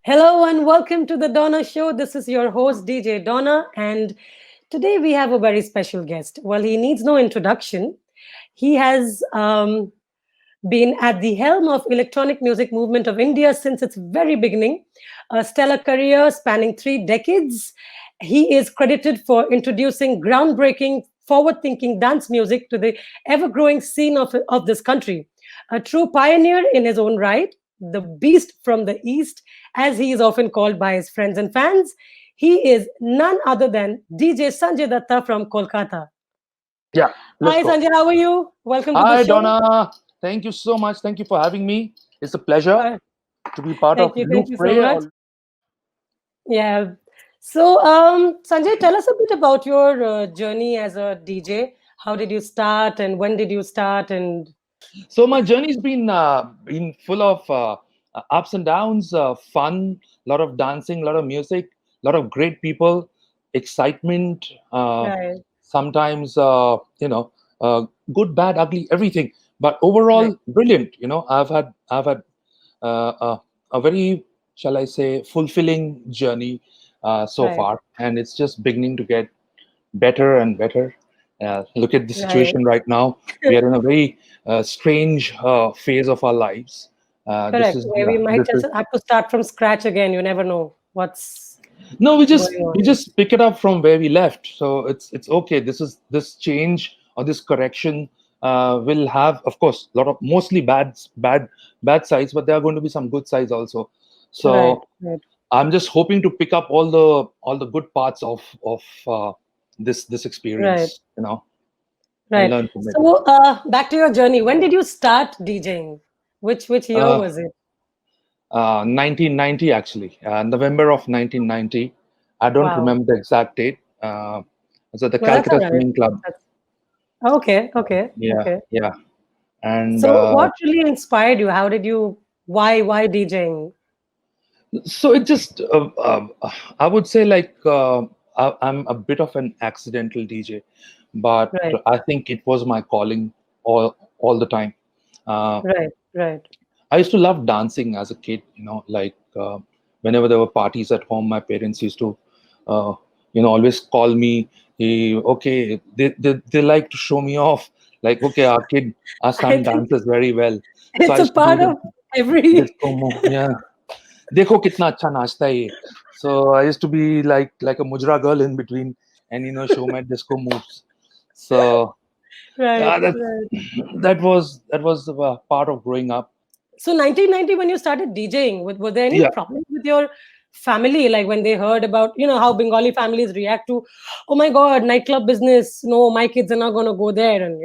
Hello and welcome to the Donna Show. This is your host, DJ Donna, and today we have a very special guest. Well, he needs no introduction. He has been at the helm of electronic music movement of India since its very beginning, a stellar career spanning 3 decades. He is credited for introducing groundbreaking, forward-thinking dance music to the ever-growing scene of this country. A true pioneer in his own right, the beast from the East, as he is often called by his friends and fans. He is none other than DJ Sanjay Datta from Kolkata. Yeah, let's Hi go. Sanjay, how are you? Welcome to the Hi, show. Donna. Thank you so much. Thank you for having me. It's a pleasure Uh, to be part of thank Loop you so Pray. much. Yeah. So, Sanjay, tell us a bit about your journey as a DJ. How did you start, and when did you start? And So my journey's been full of ups and downs, fun, a lot of dancing, a lot of music, a lot of great people, excitement. right, Sometimes good, bad, ugly, everything. But right, overall, brilliant. I've had a very, shall I say, fulfilling journey so right, far, and it's just beginning to get better and better. Look at the right. situation right now. We are in a very strange phase of our lives. This Correct. is Where we might this just is have to start from scratch again. You never know what's no, going we on. just pick it up from where we left. So it's okay. This change or this correction will have, of course, a lot of mostly bad sides, but there are going to be some good sides also. Right, So right, I'm just hoping to pick up all the good parts of this right, experience, and right. learn from it. So, back to your journey. When did you start DJing? Which year Uh, was it? 1990 actually, November of 1990. I don't Wow. remember the exact date. It was at the Well, that's all Calcutta right. Swimming Club. That's okay, okay, Yeah, okay. yeah. And So, what really inspired you? How did you? Why DJing? so it just, I would say, like, I'm a bit of an accidental DJ, but Right, I think it was my calling all the time. Uh, right, right. I used to love dancing as a kid, like whenever there were parties at home, my parents used to, uh, always call me. Okay, they like to show me off. Like, okay, our I son think dances very well. So it's I a used to do part the of every. disco move. Yeah, देखो कितना अच्छा नाचता है ये. So I used to be like a mujra girl in between, and show my disco moves. So Right, yeah, that right. that was part of growing up. So 1990, when you started DJing, were there any Yeah. problems with your family? Like when they heard about, how Bengali families react to, oh my God, nightclub business. No, my kids are not going to go there. And,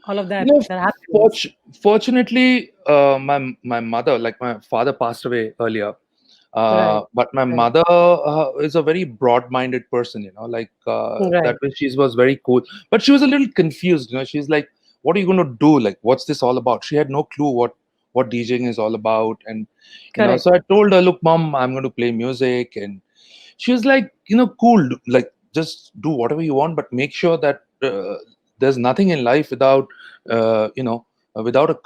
all of that No, that happens. fortunately, my mother, like my father, passed away earlier. Right, But my right, mother is a very broad-minded person, like that right. way she was very cool. But she was a little confused, she's like, "What are you going to do? Like, what's this all about?" She had no clue what DJing is all about, and Correct. so I told her, "Look, mom, I'm going to play music," and she was like, cool, like just do whatever you want, but make sure that there's nothing in life without a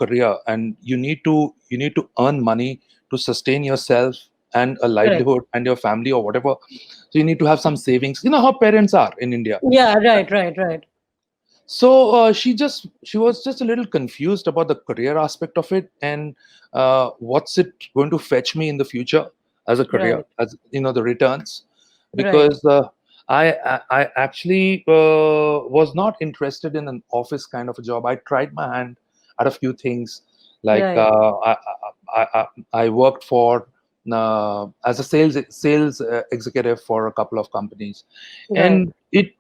career, and you need to earn money to sustain yourself and a Correct. livelihood and your family or whatever. So you need to have some savings. You know how parents are in India. Yeah, right, right, right. So she was just a little confused about the career aspect of it, and what's it going to fetch me in the future as a career, Right, as the returns, right, because I actually was not interested in an office kind of a job. I tried my hand at a few things, like right, I worked for as a sales executive for a couple of companies, right. and it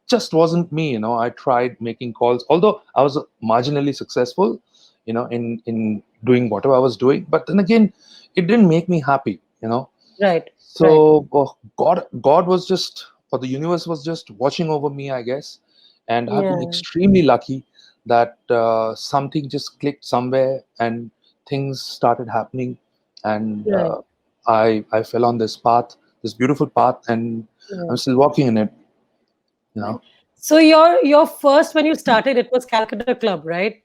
just wasn't me. I tried making calls, although I was marginally successful, in doing whatever I was doing, but then again, it didn't make me happy. Right, right. So God was just, or the universe was just watching over me, I guess, and I've been Yeah, extremely lucky that something just clicked somewhere and things started happening, and right. I fell on this path, this beautiful path, and I'm Yeah. still walking in it. you know So your first when you started, it was Calcutta Club, right?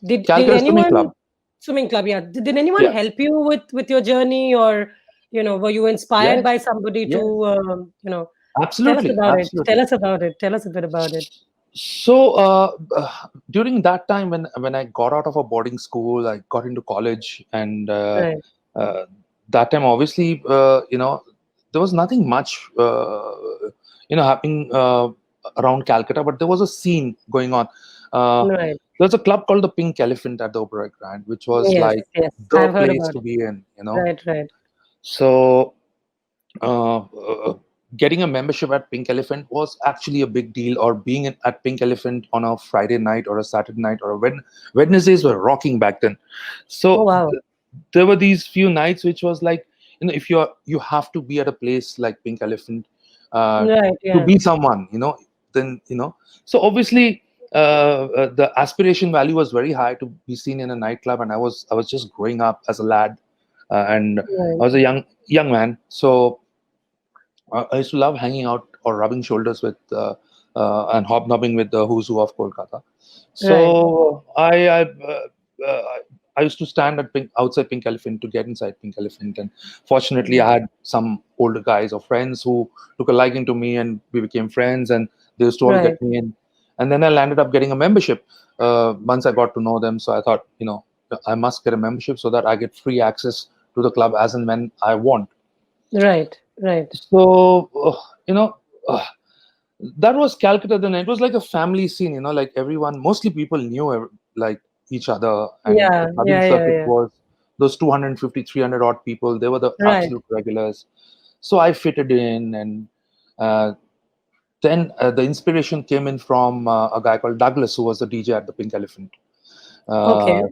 Did Calcutta Swimming anyone Club. swimming club? Yeah. Did anyone Yeah. help you with your journey, or Were you inspired Yes, by somebody to, yes, tell us absolutely, about it. Tell absolutely. us about it. Tell us a bit about it. So during that time, when I got out of a boarding school, I got into college, and Right. uh, that time, obviously, there was nothing much, happening around Calcutta, but there was a scene going on. Right. There's a club called the Pink Elephant at the Oberoi Grand, which was Yes, like yes. the I've heard place about to it. be in. Right, right. So uh, uh, getting a membership at Pink Elephant was actually a big deal, or being at Pink Elephant on a Friday night or a Saturday night or a Wednesdays were rocking back then. Oh, So wow. there were these few nights which was like, if you have to be at a place like Pink Elephant uh, Right, to yeah. be someone, then so obviously the aspiration value was very high to be seen in a nightclub, and I was just growing up as a lad, and I Right, was a young man. So I used to love hanging out or rubbing shoulders with and hobnobbing with the who's who of Kolkata. right, So uh, I used to stand at outside Pink Elephant to get inside Pink Elephant, and fortunately, I had some older guys or friends who took a liking to me, and we became friends, and they used to all right, get me in. And then I landed up getting a membership once I got to know them. So I thought, I must get a membership so that I get free access to the club as and when I want. right, right. So uh, that was Calcutta. Then it was like a family scene. Like everyone, mostly people knew like each other, and the Yeah, clubbing yeah, yeah, circuit yeah. was those 250, 300 odd people. They were the Right. absolute regulars. So I fitted in, and uh, then the inspiration came in from a guy called Douglas, who was the DJ at the Pink Elephant. Okay, Uh,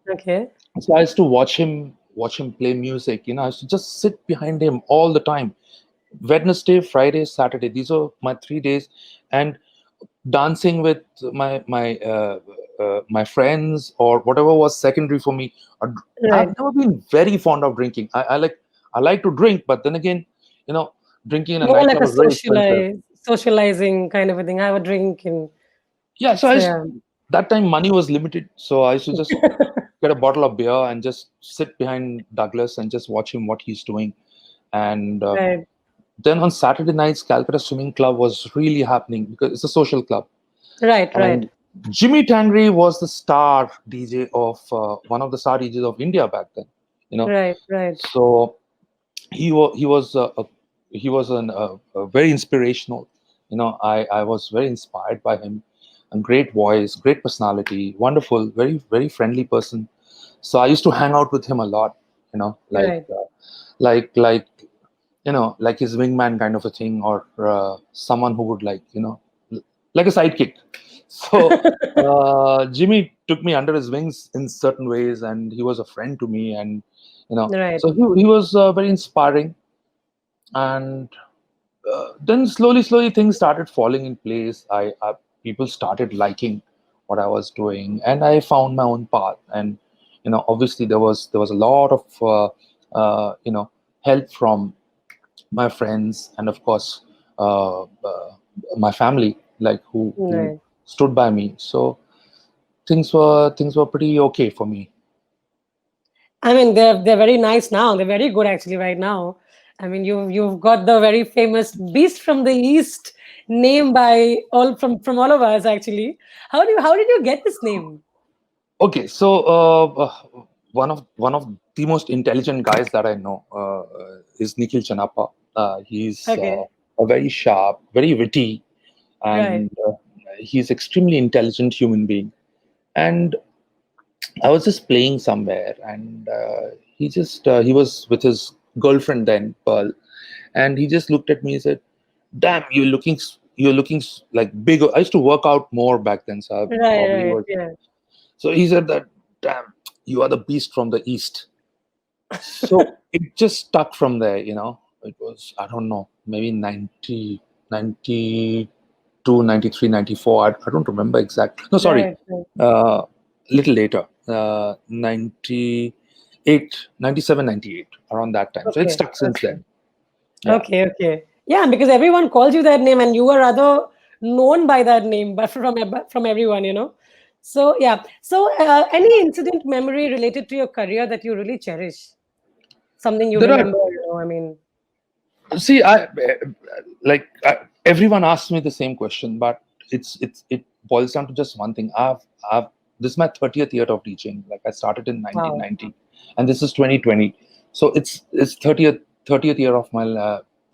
okay. so I used to watch him play music. I used to just sit behind him all the time. Wednesday, Friday, Saturday. These are my 3 days, and dancing with my friends or whatever was secondary for me. I've Right. never been very fond of drinking. I like to drink, but then again, you know, drinking in a More like nightclub a is very expensive. socializing kind of a thing. Have a drink and Yeah, so so yeah. that time money was limited, so I used to just get a bottle of beer and just sit behind Douglas and just watch him what he's doing. And Right, then on Saturday nights, Calcutta Swimming Club was really happening because it's a social club. right, right, And Jimmy Tangri was the star DJ of one of the star DJs of India back then. You know, right, right, so he was very inspirational. I was very inspired by him. A great voice, great personality, wonderful, very very friendly person. So I used to hang out with him a lot. You know, like right. uh, like like like his wingman kind of a thing, or someone who would like a sidekick. So Jimmy took me under his wings in certain ways, and he was a friend to me, and Right, so he was very inspiring. And then slowly things started falling in place. People started liking what I was doing, and I found my own path. And obviously there was a lot of help from my friends, and of course my family, like who right. stood by me. So things were pretty okay for me. I mean, they're very nice now. They're very good actually right now. I mean, you've got the very famous Beast from the East name by all from all of us actually. How did you get this name? Okay, so one of the most intelligent guys that I know is Nikhil Chanappa. He's Okay, a very sharp, very witty, right, and he's extremely intelligent human being. And I was just playing somewhere, and he was with his girlfriend then, Pearl, and he just looked at me and said, "Damn, you're looking like big." I used to work out more back then, so I right, probably right, was. yeah. So he said that, "Damn, you are the beast from the east." So it just stuck from there. It was, I don't know, maybe 90, 92, 93, 94. I don't remember exactly. No, sorry, Right, right. a little later, 98, 97, 98, around that time. So it's Okay, stuck since okay. then. Yeah. Okay, okay. Yeah, because everyone calls you that name, and you were rather known by that name, but from everyone. So yeah. So any incident memory related to your career that you really cherish? Something you There are remember? mean, See, everyone asks me the same question, but it boils down to just one thing. I've This is my 30th year of teaching. Like, I started in wow, 1990, and this is 2020. So it's 30th year of my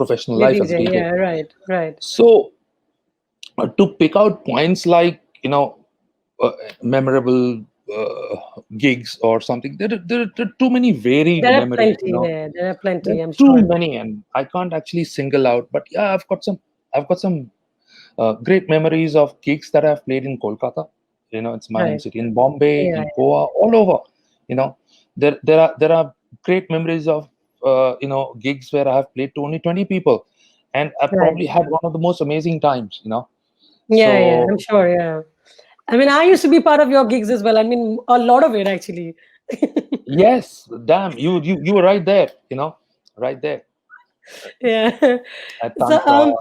professional you're life as a DJing. DJ. Yeah, right, right, So to pick out points like, uh, memorable gigs or something, there are too many varied there are memories. plenty there. There are There plenty, are I'm too sure. many, and I can't actually single out. But yeah, I've got some great memories of gigs that I've played in Kolkata. It's my home Right. city. In Bombay, Yeah, in Goa, all over. You know, there are great memories of gigs where I have played to only 20 people, and I right. probably had one of the most amazing times. Yeah, yeah, I'm So sure. Yeah. I mean, I used to be part of your gigs as well. I mean, a lot of it actually. yes, damn, you were right there. Right there Yeah. at So Tantra.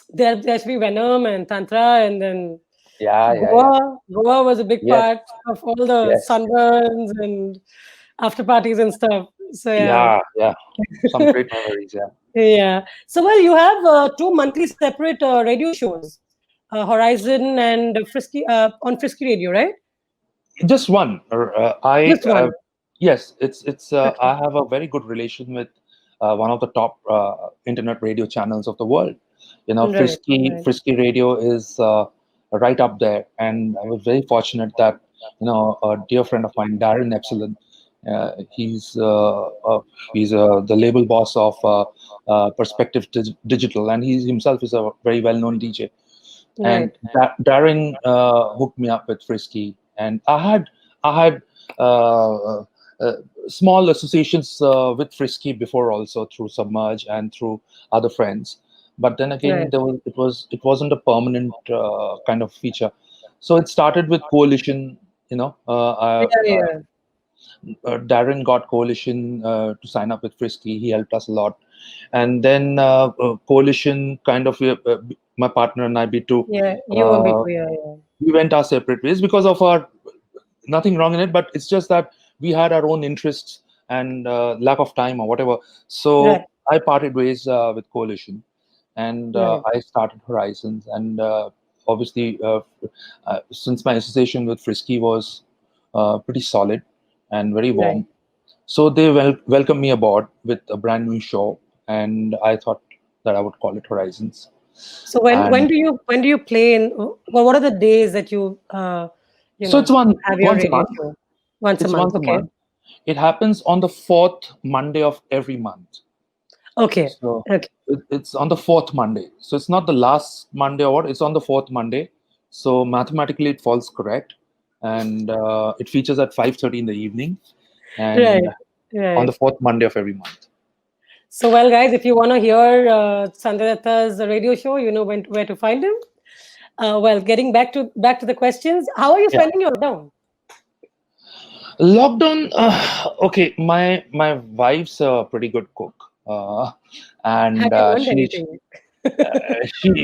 there used to be Venom and Tantra, and then Yeah, yeah, yeah. Goa was a big Yes, part of all the yes. sunburns and after parties and stuff. So yeah. Yeah, yeah. Some great memories. Yeah. Yeah. So well, you have two monthly separate radio shows, Horizon and Frisky on Frisky Radio, right? Just one. I Just one. Yes, it's. Okay. I have a very good relation with one of the top internet radio channels of the world. Right. Frisky Right. Frisky Radio is right up there, and I was very fortunate that a dear friend of mine, Darren Epsilon, he's the label boss of Perspective Digital, and he himself is a very well-known DJ. And Right. Darren hooked me up with Frisky, and I had uh, uh, small associations with Frisky before, also through Submerge and through other friends. But then again, Right. it wasn't a permanent kind of feature. So it started with Coalition. Yeah. Yeah. Darren got Coalition to sign up with Frisky. He helped us a lot, and then Coalition kind of my partner and I, B2, Yeah. You and uh, B2. Yeah. Yeah. we went our separate ways because of our nothing wrong in it, but it's just that we had our own interests and lack of time or whatever. Right. So I parted ways with Coalition, and Right. I started Horizons, and obviously, since my association with Frisky was pretty solid and very Right. warm, so they welcomed me aboard with a brand new show, and I thought that I would call it Horizons. So when And do you play in? Well, what are the days that you so it's have your once a radio month. show? Once a It's month. once a Okay. month. It happens on the fourth Monday of every month. Okay. So Okay. it's on the fourth Monday. So it's not the last Monday or what. It's on the fourth Monday. So mathematically, it falls correct, and it features at 5:30 in the evening, and Right. on the Right. fourth Monday of every month. So well, guys, if you want to hear Sanjay Datta's radio show, you know where to find him. Well, getting back to the questions, how are you Yeah. spending your lockdown? Lockdown. Okay, my wife's a pretty good cook, Have and you learned anything?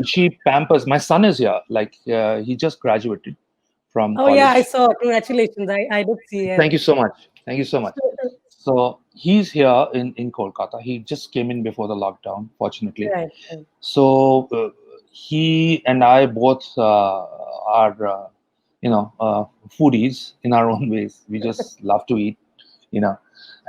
she pampers. My son is here. Like, he just graduated from Oh yeah, I college. saw. Congratulations. I did see it. Thank you so much. Thank you so much. So he's here in Kolkata. He just came in before the lockdown, fortunately. Right. Right. So he and I both are, foodies in our own ways. We just love to eat, you know,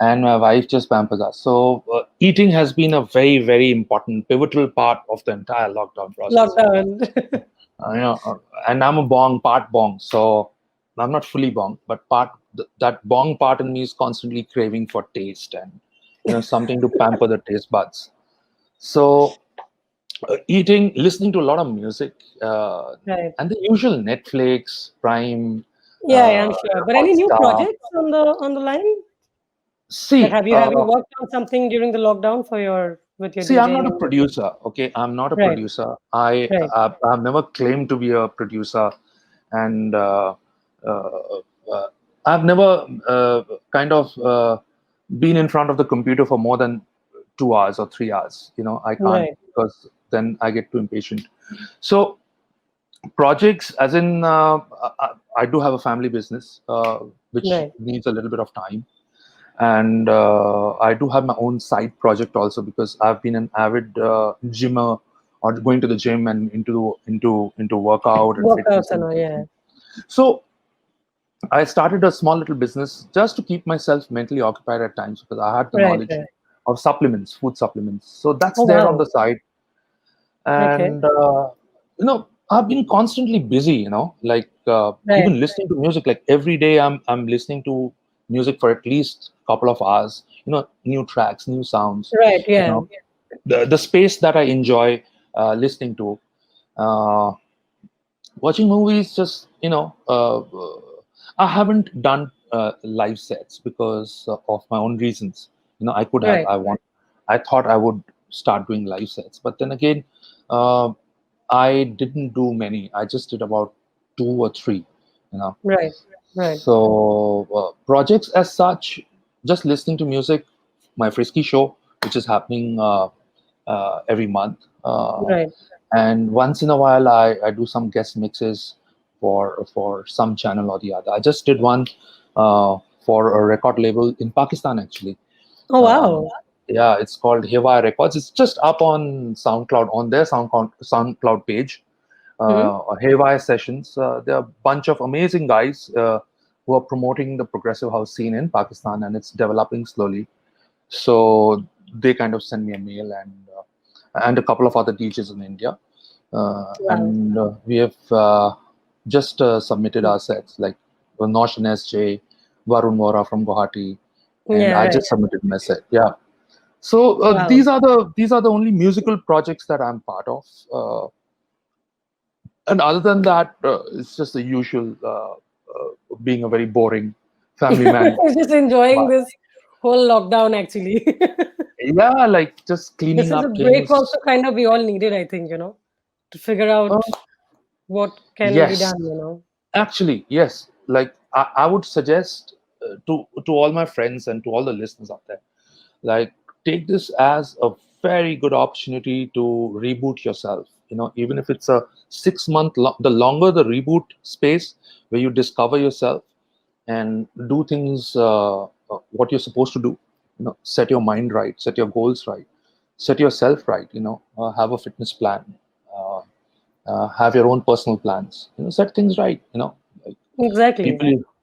and my wife just pampers us. So eating has been a very, very important, pivotal part of the entire lockdown process. Lockdown. Uh, you know, uh, and I'm a part bong, so I'm not fully bong, but that bong part in me is constantly craving for taste and something to pamper the taste buds. So eating, listening to a lot of music, Right. and the usual Netflix, Prime, Yeah, yeah, I'm sure. But any new Hotstar. projects on the line? Like See, have you worked on something during the lockdown for your with your See, I'm DJing not a and producer. Okay, I'm not a right, producer. right, I've never claimed to be a producer, and uh, uh, I've never kind of been in front of the computer for more than 2 hours or 3 hours. I can't, right, because then I get too impatient. So projects, as in, I do have a family business which right, needs a little bit of time, And I do have my own side project also, because I've been an avid gymmer, or going to the gym and into workout and Workouts fitness and and all, yeah. everything. So I started a small little business just to keep myself mentally occupied at times, because I had the Right, knowledge right. of supplements, food supplements. So that's Oh, there on wow. the side. Okay. And I've been constantly busy, like Right, even listening to music. Like every day, I'm listening to music for at least a couple of hours. New tracks, new sounds. right, You yeah. know, the space that I enjoy listening to. Uh, Watching movies, just I haven't done live sets because of my own reasons. I could have, Right, I thought I would start doing live sets, but then again, uh, I didn't do many. I just did about two or three. you know right, right, so projects as such, just listening to music. My Frisky show, which is happening every month. right. And once in a while, I do some guest mixes for some channel or the other. I just did one for a record label in Pakistan, actually. Oh, Uh, wow. yeah, it's called Hiva Records. It's just up on SoundCloud, on their SoundCloud page. Mm-hmm. Haywire Sessions. There are a bunch of amazing guys who are promoting the progressive house scene in Pakistan, and it's developing slowly. So they kind of send me a mail, and a couple of other DJs in India, Wow. and we have just submitted our sets, like Nosh and SJ, Varun Vora from Guwahati, and Yeah, I right. just submitted my set. Yeah. So Wow. these are the only musical projects that I'm part of. And other than that, it's just the usual, being a very boring family man. Just enjoying But this whole lockdown, actually. yeah, like just This cleaning is a up break things. also kind of we all needed, I think, to figure out Uh, what can be yes, done. actually, yes. Like I would suggest to all my friends and to all the listeners out there, like take this as a very good opportunity to reboot yourself. Even if it's a 6 month, the longer the reboot space, where you discover yourself and do things what you're supposed to do. Set your mind right, set your goals right, set yourself right. Have a fitness plan, uh, have your own personal plans. Set things right. Like Exactly.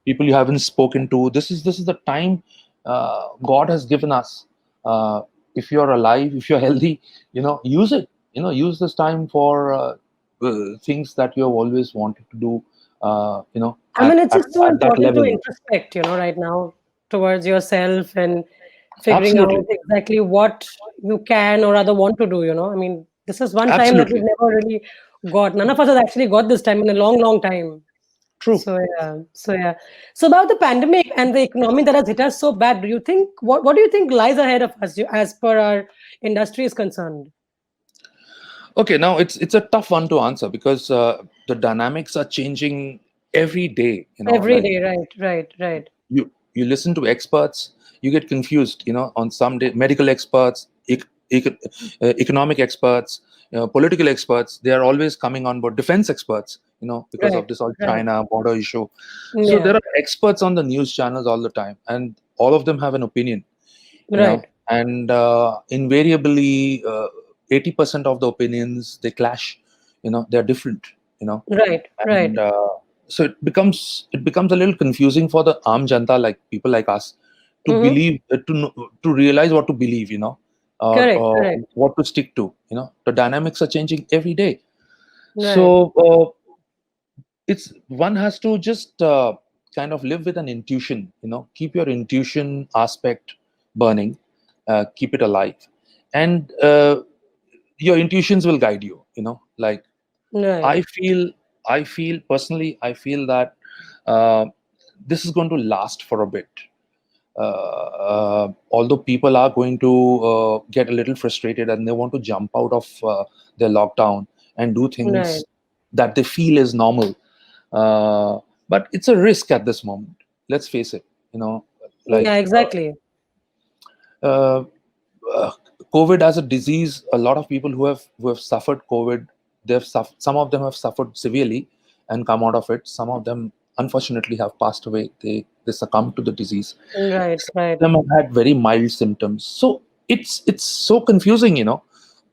people you haven't spoken to. This is the time God has given us. If you're alive, if you're healthy, use it. Use this time for things that you have always wanted to do. I mean, it's At just so that important to level. introspect, right now towards yourself and figuring out Absolutely, exactly what you can or rather want to do. I mean, this is one time that we've absolutely never really got. None of us has actually got this time in a long, long time. true. So yeah, so yeah. So about the pandemic and the economy that has hit us so bad, do you think what do you think lies ahead of us as per our industry is concerned? Okay, now it's a tough one to answer, because the dynamics are changing every day. Every Like day, right, right, right, you listen to experts, you get confused. On some day, medical experts, economic experts, political experts, they are always coming on board. Defense experts, because right, of this all right. China border issue. So Yeah, there are experts on the news channels all the time, and all of them have an opinion. right, And invariably, 80% of the opinions, they clash. They're different. you know right, right. and so it becomes a little confusing for the arm janta, like people like us, to Mm-hmm. believe, to realize what to believe, Correct, or correct. what to stick to. The dynamics are changing every day. Right. So it's one has to just kind of live with an intuition. Keep your intuition aspect burning, keep it alive, and your intuitions will guide you. Like Right. I feel personally, I feel that uh, this is going to last for a bit. Although people are going to get a little frustrated, and they want to jump out of their lockdown and do Right. things that they feel is normal. Uh, but it's a risk at this moment. Let's face it. Like Yeah, exactly. uh, uh, COVID as a disease, a lot of people who have suffered COVID, some of them have suffered severely and come out of it. Some of them unfortunately have passed away. They succumbed to the disease. Right, Some right, of them have had very mild symptoms. So it's so confusing,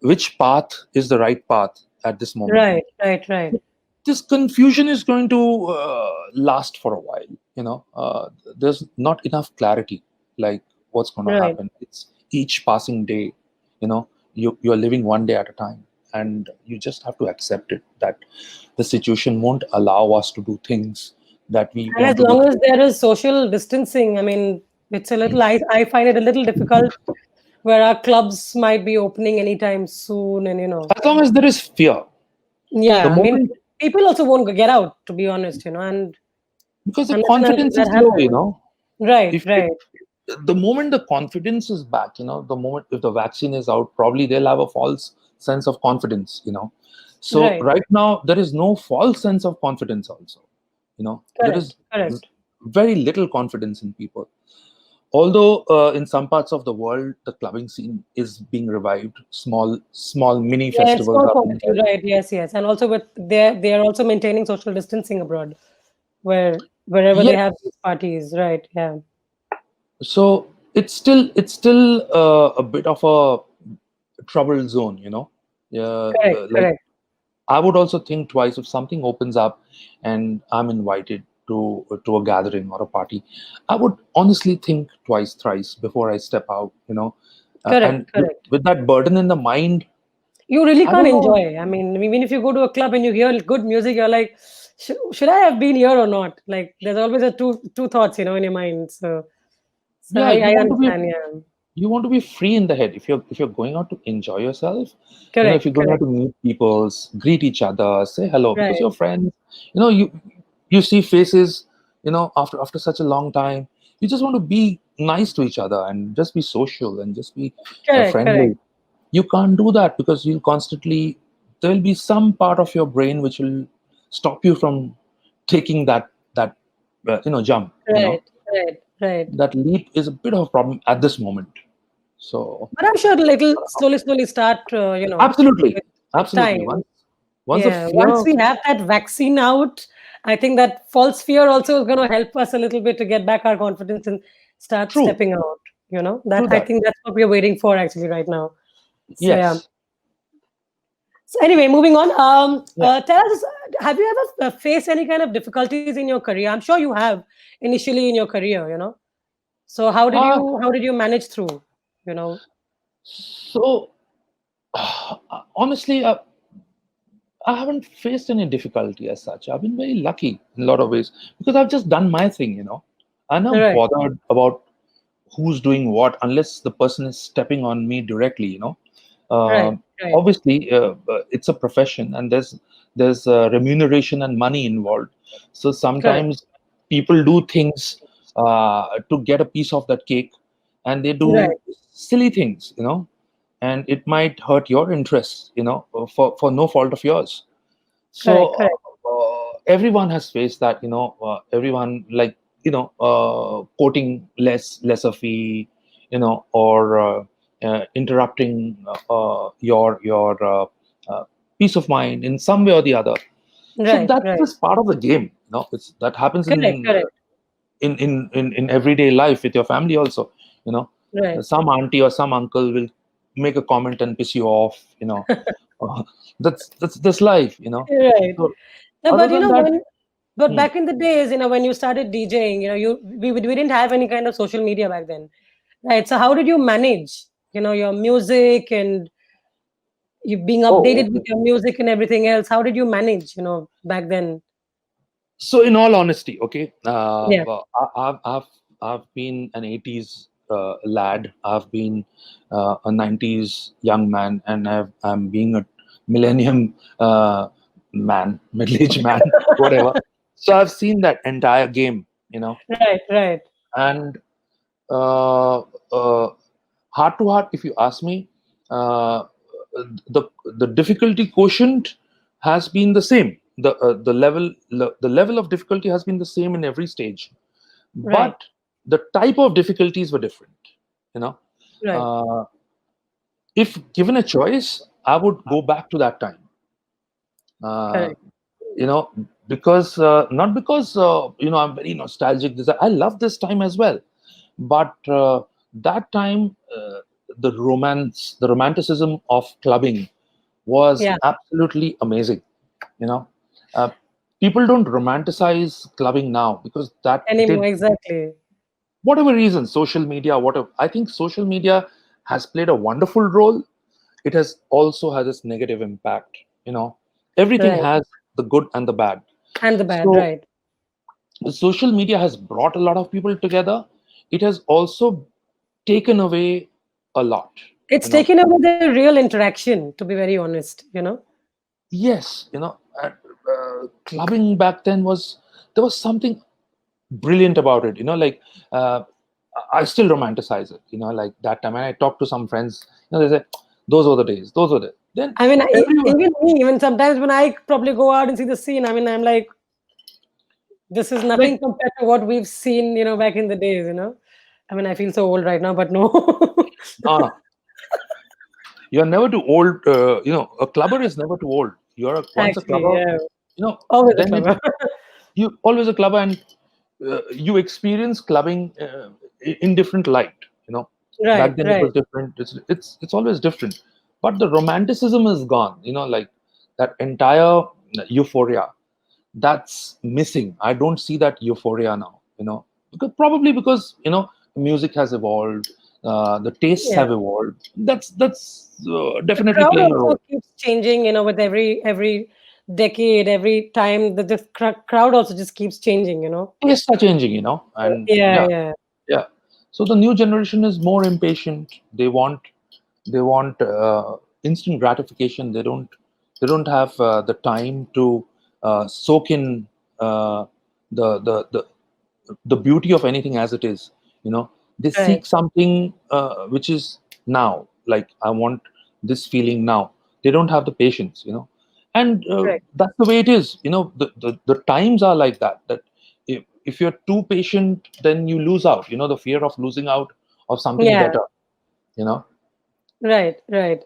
which path is the right path at this moment. right, right, right, This confusion is going to last for a while. There's not enough clarity, like what's going to right. happen. It's each passing day. You're living one day at a time, and you just have to accept it, that the situation won't allow us to do things that we And as want to do. long as there is social distancing, I mean, it's a little, I find it a little difficult where our clubs might be opening anytime soon. And, As long as there is fear, the yeah, I mean, moment, people also won't get out, to be honest, and because the unless and until confidence that is low, happens. Right, if right, the moment the confidence is back, the moment if the vaccine is out, probably they'll have a false sense of confidence. So right. right now there is no false sense of confidence also. There is Correct, correct. very little confidence in people. Although in some parts of the world the clubbing scene is being revived, small mini Yeah, in festivals small are being quantity, held. right? Yes, yes. And also with they are also maintaining social distancing abroad, wherever they Yes. have these parties, right? Yeah. So it's still a bit of a trouble zone. Yeah, Correct, like, correct. I would also think twice if something opens up and I'm invited to a gathering or a party. I would honestly think twice, thrice before I step out. And Correct, with, correct. with that burden in the mind, You really I can't don't know. enjoy. I mean, even if you go to a club and you hear good music, you're like, should I have been here or not? Like, there's always a two thoughts, in your mind. So Yeah, I understand. Yeah. you want to be free in the head. If you're going out to enjoy yourself, if Correct, you're going out correct. to meet people, greet each other, say hello, because Right. you're friends. You see faces, after such a long time. You just want to be nice to each other and just be social and just be Correct, correct. friendly. You can't do that because you'll constantly, there will be some part of your brain which will stop you from taking that jump. Right, right, right. That leap is a bit of a problem at this moment. So But I'm sure it'll slowly start, absolutely, with absolutely. time. Once the Yeah, once fear, we have that vaccine out, I think that false fear also is going to help us a little bit to get back our confidence and start true, stepping out. That true I that. think that's what we're waiting for actually right now. So yeah. Yes, So anyway, moving on. yeah. Tell us, have you ever faced any kind of difficulties in your career? I'm sure you have initially in your career. So Uh, how did you manage through? You know, so honestly, I haven't faced any difficulty as such. I've been very lucky in a lot of ways because I've just done my thing. I'm not right, bothered about who's doing what unless the person is stepping on me directly. right, right, Obviously, it's a profession and there's remuneration and money involved. So correct, sometimes people do things to get a piece of that cake, and they right, do silly things, and it might hurt your interests, for no fault of yours. correct, So correct, everyone has faced that. Everyone, like, quoting lesser fee, or interrupting your peace of mind in some way or the other. So right, that's right, just part of the game. It's that happens correct, in correct, in everyday life with your family also. you know right. some auntie or some uncle will make a comment and piss you off. Uh, that's life. Right. So No, other but than that, hmm, back in the days, when you started DJing, we didn't have any kind of social media back then, right? So how did you manage, your music and you being oh, updated with okay. your music and everything else? How did you manage, back then? So in all honesty, okay, Yeah. I've been an 80s lad. I've been a 90s young man, and I'm being a millennium man, middle-aged man, whatever. So I've seen that entire game, Right, right, and uh, uh, heart to heart, if you ask me, uh, the the difficulty quotient has been the same. The level of difficulty has been the same in every stage, right, but the type of difficulties were different. You know, right. uh, if given a choice, I would go back to that time. Uh, Correct. you know, because not because I'm very nostalgic. I love this time as well, but that time, the romanticism of clubbing was Yeah, absolutely amazing. You know, uh, people don't romanticize clubbing now because that anymore, they, exactly. whatever reason, social media, whatever. I think social media has played a wonderful role. It has also has its negative impact. Everything Right. has the good and the bad. And the bad, So right. the social media has brought a lot of people together. It has also taken away a lot. It's you know taken over the real interaction, to be very honest. yes, clubbing back then was, there was something brilliant about it. uh, I still romanticize it. Like that time when I talk to some friends, they say those were the days, those were the then I mean, everyone. even me, even sometimes when I probably go out and see the scene, I mean, I'm like, this is Like, nothing compared to what we've seen, back in the days. I mean, I feel so old right now, but no. no, no, you're never too old. A clubber is never too old. Once a Actually, clubber, yeah. Always a then clever. you always a clubber, and you experience clubbing in different light. Right, Back then it right. was different. It's always different, but the romanticism is gone. Like that entire euphoria, that's missing. I don't see that euphoria now. Because music has evolved, the tastes Yeah. have evolved. That's The definitely crowd playing a also role. keeps changing, with every decade, every time. The crowd also just keeps changing. Tastes are changing, and Yeah, yeah, yeah. yeah. So the new generation is more impatient. They want instant gratification. They don't have the time to soak in uh, the the beauty of anything as it is. They Right, seek something which is now. Like, I want this feeling now. They don't have the patience. And right. that's the way it is. The times are like that. That if you're too patient, then you lose out. The fear of losing out of something Yeah, better. you know right, right.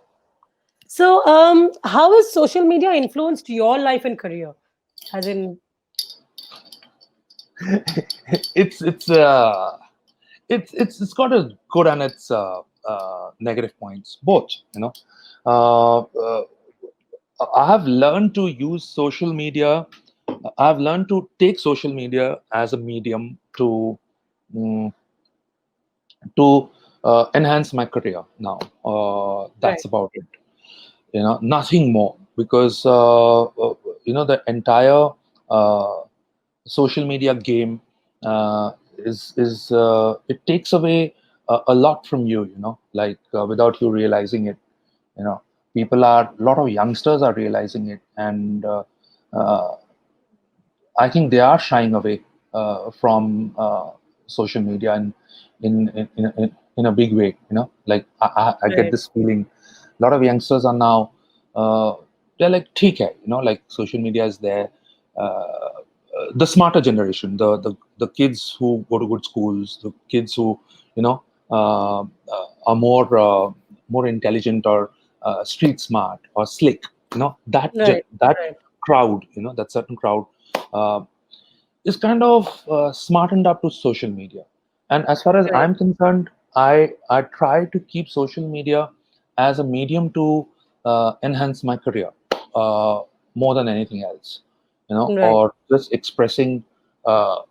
So, how has social media influenced your life and career? As in, it's got a good and its negative points both. uh, uh, I have learned to use social media. I've learned to take social media as a medium mm, to enhance my career now. right, That's about it. Nothing more, because the entire uh, social media game is it takes away a lot from you. Like, without you realizing it. you know a lot of youngsters are realizing it, and uh, I think they are shying away from social media in a big way. Like, I get right, this feeling. A lot of youngsters are now, they're like, "ठीक है," like social media is there. The smarter generation, the kids who go to good schools, the kids who you know are more intelligent, or street smart, or slick. right, That right, crowd, that certain crowd uh, is kind of smartened up to social media. And as far as right, I'm concerned, I try to keep social media as a medium to enhance my career more than anything else. right. Or just expressing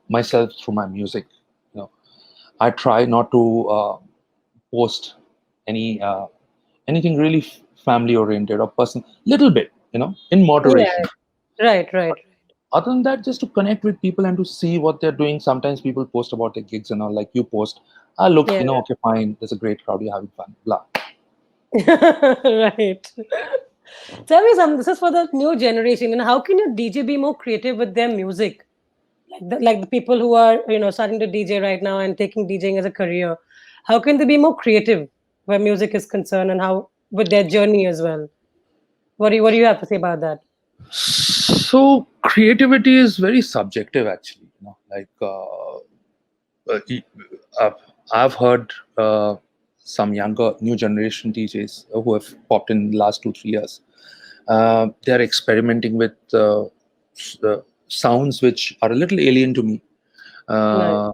myself through my music. You know, I try not to post any anything really family oriented or personal. Little bit, in Yeah, moderation. right, right. Other than that, just to connect with people and to see what they're doing. Sometimes people post about their gigs and all, like you post, look, Yeah, okay, fine, there's a great crowd, you're having fun, blah. right. Tell me something. This is for the new generation. And how can your DJ be more creative with their music? Like the people who are starting to DJ right now and taking DJing as a career. How can they be more creative where music is concerned, and how with their journey as well? What do you have to say about that? So creativity is very subjective, actually. Like, uh, I've, I've heard some younger new generation DJs who have popped in the last 2 3 years. They're experimenting with uh, sounds which are a little alien to me. Nice.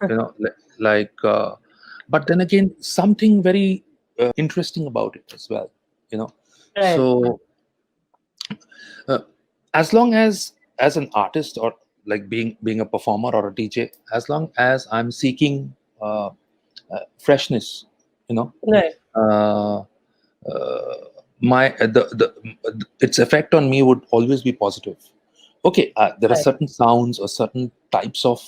uh, like but then again something very interesting about it as well, you know. Right. So uh, as long as an artist, or like being a performer or a DJ, as long as I'm seeking freshness, you know, Right. uh, uh, my the its effect on me would always be positive. Okay, there are Right. certain sounds or certain types of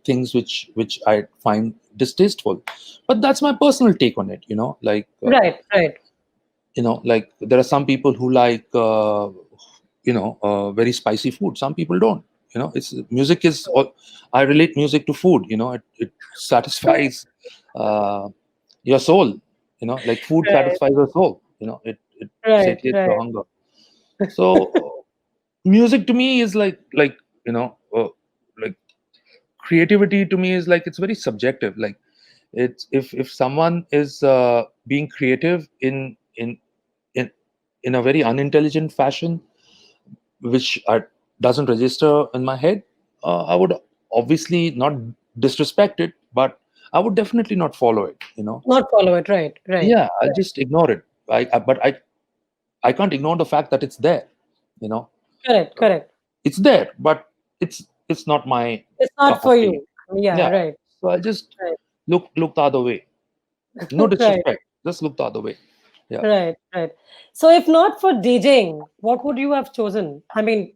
things which I find distasteful, but that's my personal take on it, you know. Like Right. Right. like there are some people who like very spicy food. Some people don't, you know. It's music is all, I relate music to food, you know. It satisfies uh, your soul, you know, like food Right. satisfies your soul, you know. It Right. satiates your Right. hunger. So music to me is like you know like creativity to me is like it's very subjective. Like it's if someone is being creative in in a very unintelligent fashion, which doesn't register in my head, I would obviously not disrespect it, but I would definitely not follow it, you know. Not follow it. Right. Right. Yeah, I'll Right. just ignore it. But I can't ignore the fact that it's there, you know. Correct. Correct. It's there, but it's not my It's not cup of for tea. you. Yeah. Yeah, Right. so I just Right. look the other way. No Right. disrespect, just look the other way. Yeah. Right. Right. So, if not for DJing, what would you have chosen? I mean,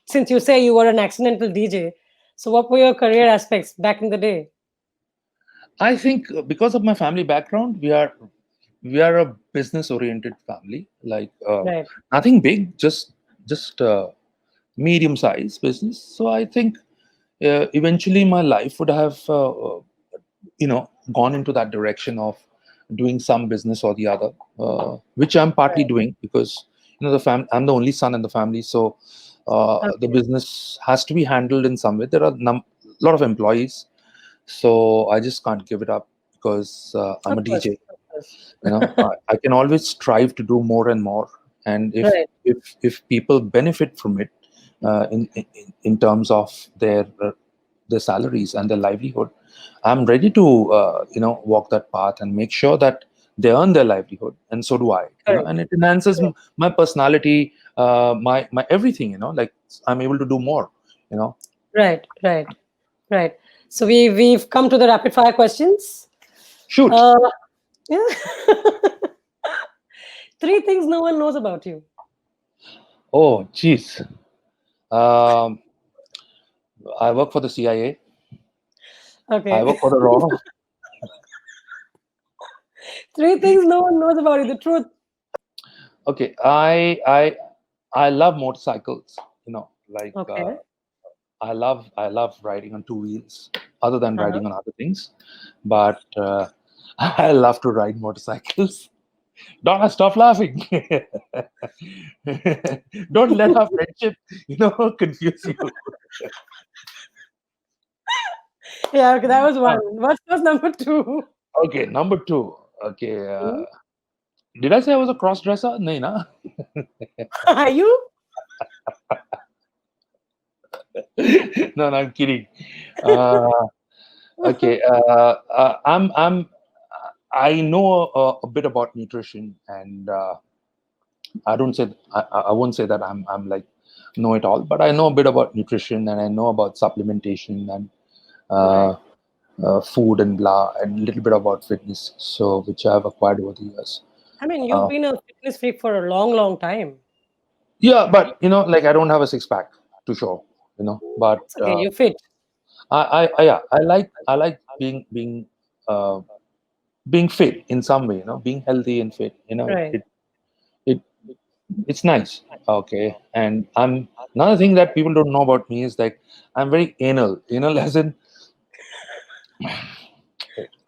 since you say you were an accidental DJ, so what were your career aspects back in the day? I think because of my family background, we are a business oriented family. Like Right. nothing big, just medium sized business. So I think eventually my life would have gone into that direction of doing some business or the other, which I'm partly Right. doing because I'm the only son in the family. So the Okay. business has to be handled in some way. There are lot of employees, so I just can't give it up because I'm Of a course. DJ. Of course. You know, I can always strive to do more and more, and if Right. if people benefit from it in terms of their salaries and their livelihood, I'm ready to walk that path and make sure that they earn their livelihood, and so do I. You know, Correct. and it enhances Correct. my personality, my everything. You know, like I'm able to do more. You know, Right. Right. Right. So we've come to the rapid fire questions. shoot. Uh, yeah. Three things no one knows about you. Oh, jeez. Um, I work for the CIA. I Okay. work for the Raw. Three things no one knows about you. The truth. Okay, I love motorcycles. You know, like Okay. I love riding on two wheels. Other than Uh-huh. riding on other things, but I love to ride motorcycles. Donna, stop laughing. Don't let our friendship, confuse you. Yeah. Okay. That was one. Uh, What's number two? okay, number two. Okay, Hmm? did I say I was a cross dresser? No, na. Are you? No, I'm kidding. Uh, okay, I know a bit about nutrition, and I won't say that I'm like know it all, but I know a bit about nutrition, and I know about supplementation and Right. uh, food and blah, and a little bit about fitness. So which I've acquired over the years. I mean, you've Uh, been a fitness freak for a long, long time. yeah, but like I don't have a six pack to show, but It's okay. You fit. yeah, I like uh, being fit in some way, being healthy and fit. Right. It it's nice. Okay, and I'm another thing that people don't know about me is like I'm very anal as in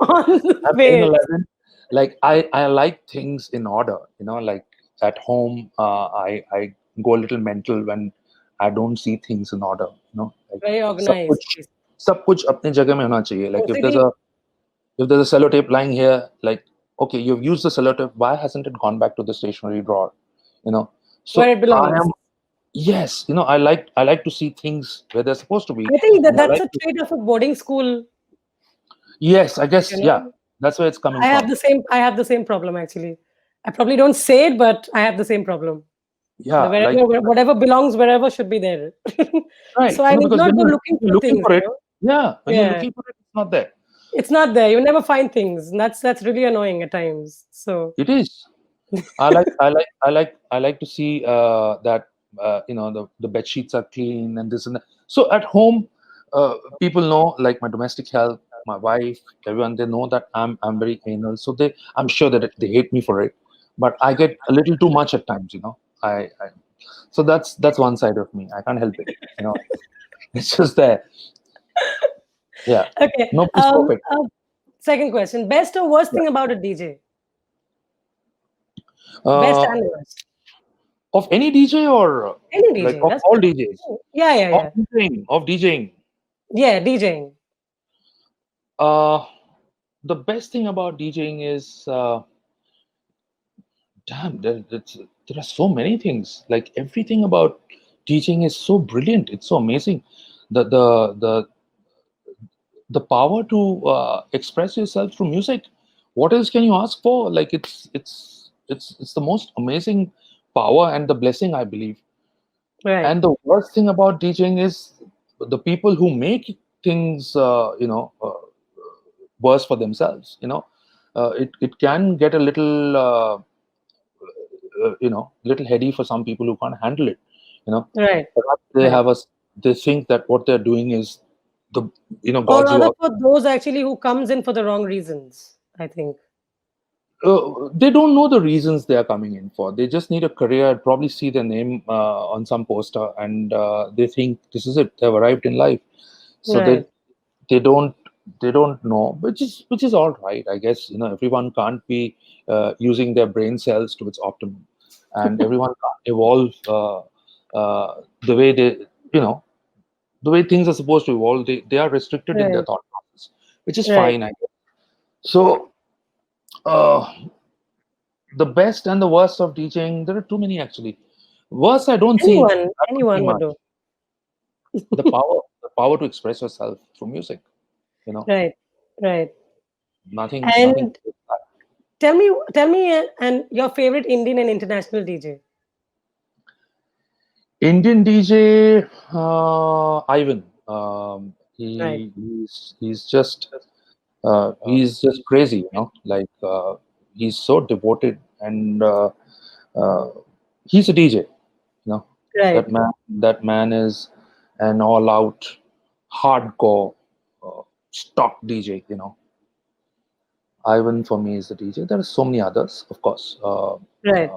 On the I'm face. anal as in like I like things in order. Like at home, I go a little mental when I don't see things in order. Like Very सब organized. कुछ सब कुछ अपनी जगह में होना चाहिए. Like if there's OCD. a sellotape lying here, like okay, you've used the sellotape. Why hasn't it gone back to the stationery drawer? You know. Where So it belongs. Yes, I like to see things where they're supposed to be, I think that and I that's like a to. trait of a boarding school. Yes, I You guess, yeah, know, that's where it's coming I have from. the same. I have the same problem actually. I probably don't say it, but I have the same problem. The Yeah, like, wherever whatever belongs wherever should be there. right, So I need because not when go you're, looking you're for looking things. for it, yeah, when you're Yeah, looking for it, it's not there. it's not there. You never find things, and that's really annoying at times. So It is. I like to see that the bed sheets are clean and this and that. So at home, people know, like, my domestic help, my wife, everyone, they know that I'm very anal. So I'm sure that they hate me for it, but I get a little too much at times. I so that's one side of me. I can't help it. It's just there. Yeah, okay. nobody's perfect. Second question: best or worst Yeah. thing about a DJ? Best Uh, and worst. of any DJ, or Any like DJ. of That's all fine. DJs, Yeah, yeah, of yeah. DJing. Yeah, DJing. Uh, the best thing about DJing is, damn, there are so many things. Like, everything about DJing is so brilliant. It's so amazing. The power to express yourself through music. What else can you ask for? Like, it's the most amazing power and the blessing, I believe. Right. And the worst thing about DJing is the people who make things, worse for themselves. It can get a little heady for some people who can't handle it. Right. Perhaps they Right. they think that what they're doing is the Or God's rather, work. for those actually who comes in for the wrong reasons. I think. They don't know the reasons they are coming in for. They just need a career, probably see their name on some poster, and they think this is it. They've arrived in life. So Right. they don't they don't know, which is all right, I guess. Everyone can't be using their brain cells to its optimum, and everyone can't evolve the way you know the way things are supposed to evolve. They are restricted in their Right. thought process, which is Right. fine, I guess. So, uh, the best and the worst of DJing, there are too many, actually. Worst, I don't see Anyone would much. do. The power to express yourself through music. you know Right. Right. nothing. And tell me, and your favorite Indian and international DJ. Indian DJ, Ivan. Right. He's just crazy. He's so devoted, and uh, he's a DJ. Right. That man is an all-out, hardcore, stock DJ. Ivan, for me, is the DJ. There are so many others, of course. Right.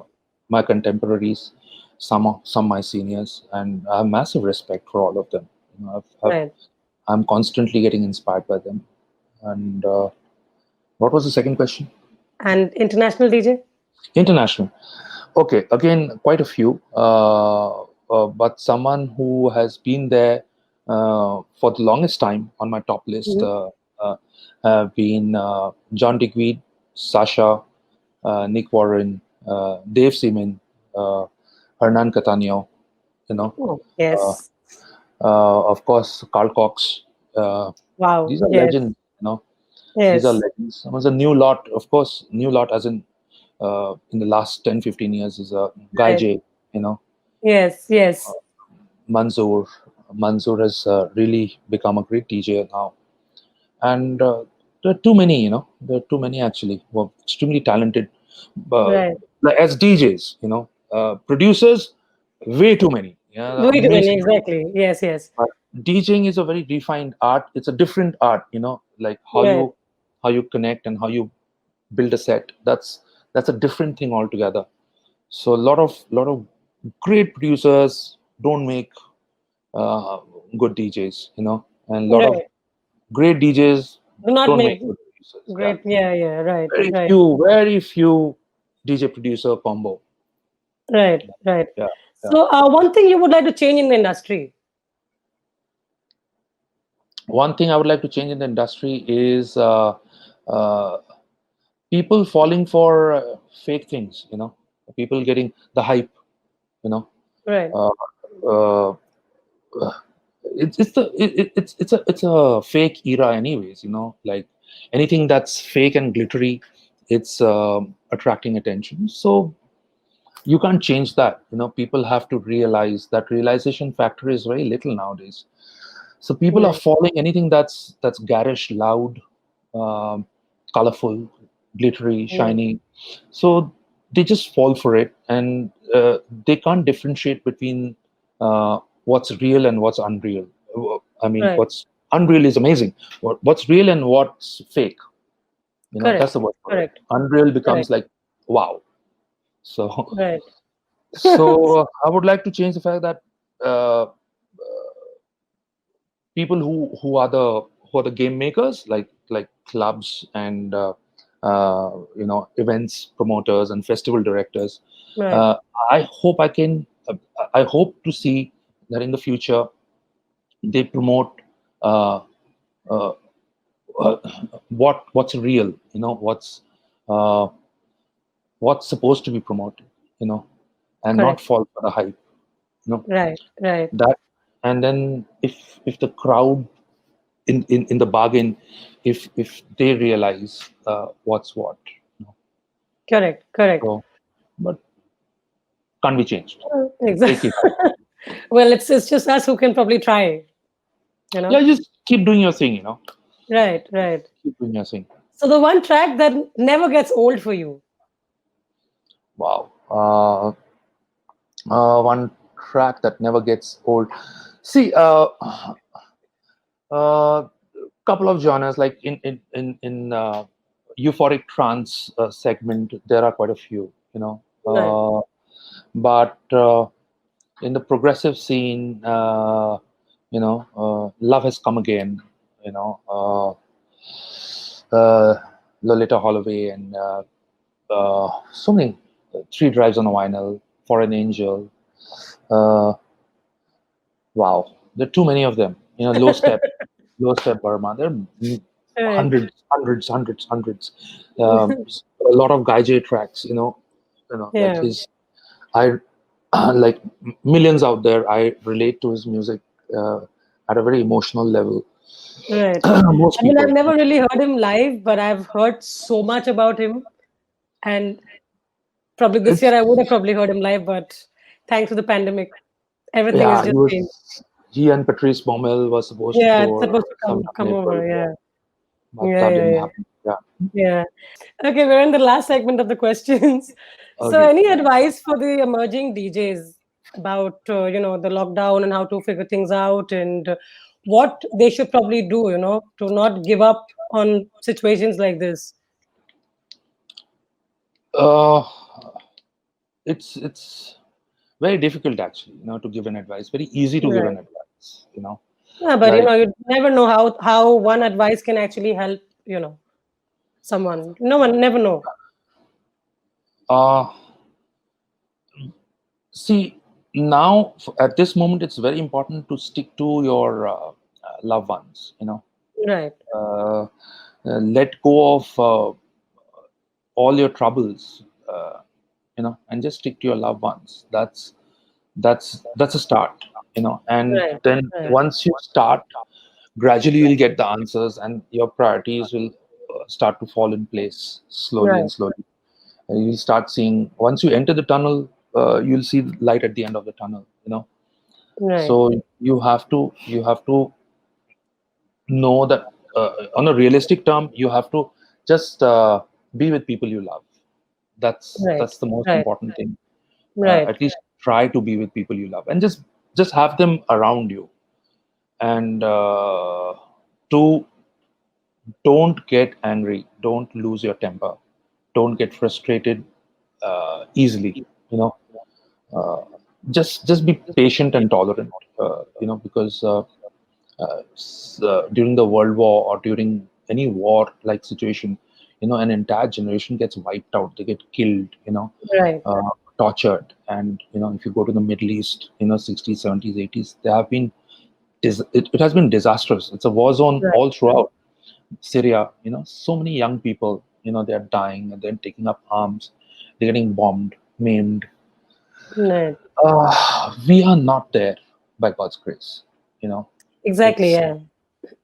My contemporaries, some my seniors, and I have massive respect for all of them. Right. I'm constantly getting inspired by them. And what was the second question? And international DJ. International. Okay, again, quite a few, but someone who has been there for the longest time on my top list Mhm. have been John Digweed, Sasha, Nick Warren, Dave Seaman, Hernan Cattaneo, you know, Oh, uh, yes. of course, Carl Cox. Uh, Wow. these are Yes. legends. These are Yes. legends. There was a new lot, of course, new lot as in the last 10, 15 years is Guy Right. J, you know, Yes. Yes. Manzoor. Manzoor has really become a great DJ now. And there are too many, there are too many, actually, who are extremely talented uh, Right. like, as DJs, producers, way too many. Yeah, Wait a minute. amazing. Exactly. Yes. Yes. But DJing is a very refined art. It's a different art, like how Right. you connect and how you build a set. That's a different thing altogether. So a lot of great producers don't make uh, good DJs, and a lot of Right. great DJs Do not don't make make good producers. Yeah, great. Yeah. Yeah. Right. very Right. few, very few DJ producer combo. Right. Right. Yeah, yeah. So, one thing you would like to change in the industry. One thing I would like to change in the industry is uh, people falling for fake things. People getting the hype. You know, Right. uh, uh, it's a fake era anyways, like anything that's fake and glittery, it's attracting attention. So you can't change that. People have to realize that realization factor is very little nowadays. So people are Right. following anything that's garish, loud, um, colorful, glittery, Mm. shiny. So they just fall for it, and they can't differentiate between what's real and what's unreal. I mean, Right. what's unreal is amazing. What's real and what's fake, that's Correct. the word for it. Correct. Unreal becomes Correct. like wow. So Right. so I would like to change the fact that uh, people who are the game makers, like clubs and events promoters and festival directors. Right. uh, I hope to see that in the future they promote uh, uh, uh, what's real, uh, what's supposed to be promoted, and not Correct. fall for the hype, Right. Right. that. And then if the crowd in the bargain, if they realize what's what, Correct. Correct. so, but can't be changed. Take Exactly. it out. Well, it's just us who can probably try. You Yeah, know. just keep doing your thing. Right. Right. Keep doing your thing. So the one track that never gets old for you. Wow. One track that never gets old. See, couple of genres, like in euphoric trance segment, there are quite a few, Right. but in the progressive scene, Love Has Come Again, you know, Lolita Holloway, and so many, Three Drives on a Vinyl, For an Angel. Uh, wow, there are too many of them. Low Step Burma. There are Right. hundreds. A lot of Gaije tracks, like Yeah. I like millions out there. I relate to his music uh, at a very emotional level. Right. Most I mean, I've people. never really heard him live, but I've heard so much about him. And probably this It's year I would have probably heard him live, but thanks to the pandemic, everything has Yeah, just changed. he and Patrice Baumel were supposed to Yeah, it's tour supposed to come sometime in come over. April. Yeah, Yeah. but Yeah, that yeah, didn't yeah. happen. Yeah. Yeah. Okay, we're in the last segment of the questions. So, Okay. any advice for the emerging DJs about the lockdown and how to figure things out and what they should probably do, to not give up on situations like this? Uh, it's very difficult actually, to give an advice. Very easy to give Right. an advice. Yeah, but Like you never know how one advice can actually help, someone. No one never know. uh see, now at this moment it's very important to stick to your loved ones. Right. Let go of all your troubles, and just stick to your loved ones. That's a start. And Right. then Right. once you start, gradually you'll get the answers, and your priorities will start to fall in place slowly Right. and slowly. And you'll start seeing, once you enter the tunnel, you'll see the light at the end of the tunnel. Right. So you have to know that, on a realistic term, you have to just be with people you love. Right. That's the most Right. important thing. Right. At least try to be with people you love, and just have them around you. And two, don't get angry, don't lose your temper, don't get frustrated easily. you know uh, just be patient and tolerant, because during the world war, or during any war like situation, an entire generation gets wiped out, they get killed, Right. tortured. And if you go to the Middle East, 60s, 70s, 80s, there have been it has been disastrous. It's a war zone Right. all throughout Syria. So many young people, they're dying and they're taking up arms, they're getting bombed, maimed. Right. We are not there by God's grace. You know, Exactly. it's Yeah.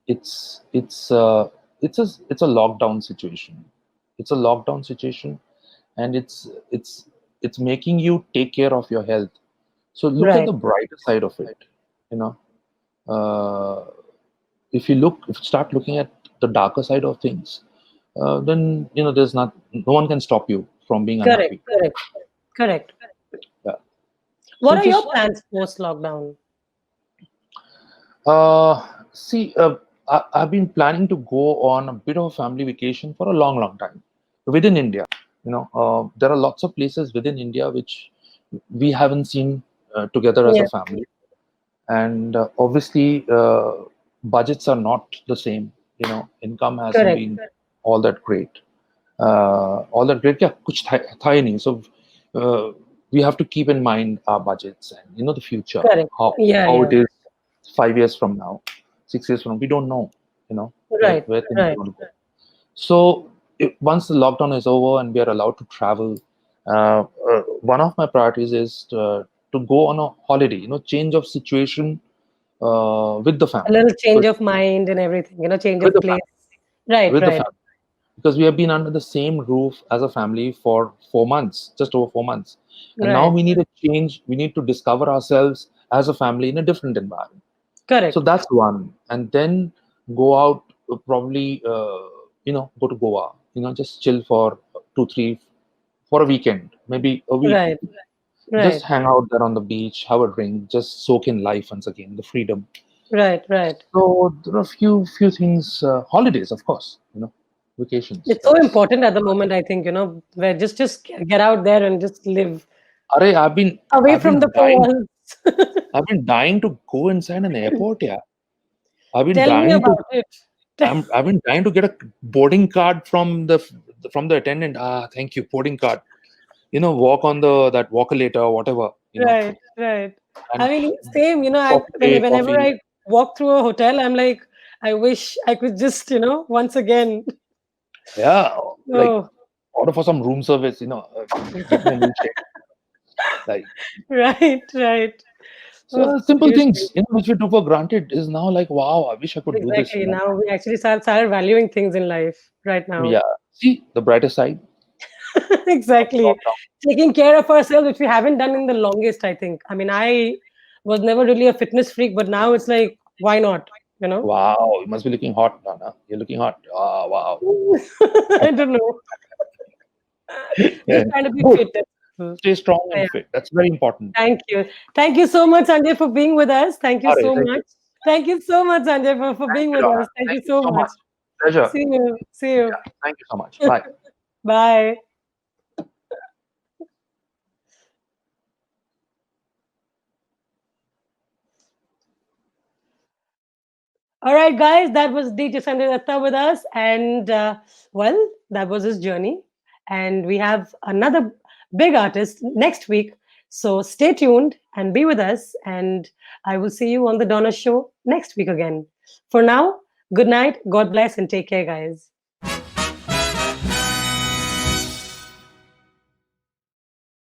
it's it's uh, it's a lockdown situation. It's a lockdown situation, and it's making you take care of your health. So look at Right. the brighter side of it. You know, uh, if you start looking at the darker side of things, then there's not no one can stop you from being Correct. unhappy. Correct. Correct. Yeah. What So are your just plans post lockdown? see, I've been planning to go on a bit of a family vacation for a long, long time within India. There are lots of places within India which we haven't seen together as Yeah. a family, and obviously, budgets are not the same. Income hasn't Correct. been all that great. All that great, yeah, कुछ था ही नहीं. So uh, we have to keep in mind our budgets and the future, Correct. how Yeah. how it Yeah. is 5 years from now, 6 years from now. We don't know, Right. where things are Right. going to go. So once the lockdown is over and we are allowed to travel, one of my priorities is to go on a holiday. Change of situation with the A family. little change Because of mind and everything. Change with of the place. family, Right. with the Right. family, because we have been under the same roof as a family for 4 months, just over 4 months, and now Right. we need a change. We need to discover ourselves as a family in a different environment. So Correct. that's one, and then go out, probably go to Goa, just chill for 2 3 for a weekend, maybe a week. Right. Just Right. hang out there on the beach, have a drink, just soak in life once again, the freedom. Right. Right. So there are a few things. Holidays, of course, vacations. It's so That's important at the moment, I think, where just get out there and just live Arey, away I've from been the four dying. walls. I've been dying to go inside an airport. Yeah, I've been Tell me dying to. about it. I've been dying to get a boarding card from the attendant. Thank you, boarding card. Walk on the that walker later, whatever. Right, right. I And mean, same, coffee day, whenever coffee. I walk through a hotel, I'm like, I wish I could just, once again. Yeah, like Oh, order for some room service. Get me a milkshake. Like right, right. Oh, so simple seriously. things, which we took for granted is now like wow. I wish I could do this. Exactly. Now we actually started valuing things in life right now. Yeah. See the brighter side of the Exactly. lockdown. Taking care of ourselves, which we haven't done in the longest, I think. I mean, I was never really a fitness freak, but now it's like, why not? You know? Wow, you must be looking hot, Donna. You're looking hot. Ah, wow. I don't know. Yeah. Just trying to be Good. fit. That's Stay strong all. and fit. That's very important. Thank you. Thank you so much, Sanjay, for being with us. Thank you All right. so Thank you. much. Thank you so much, Sanjay, for Thank being you, with Donna. us. Thank Thank you you so so much. much. Pleasure. See you. See you. Yeah. Thank you so much. Bye. Bye. All right, guys, that was DJ Sanjay Datta with us. And well, that was his journey. And we have another big artist next week. So stay tuned and be with us. And I will see you on the Donna Show next week again. For now, good night, God bless, and take care, guys.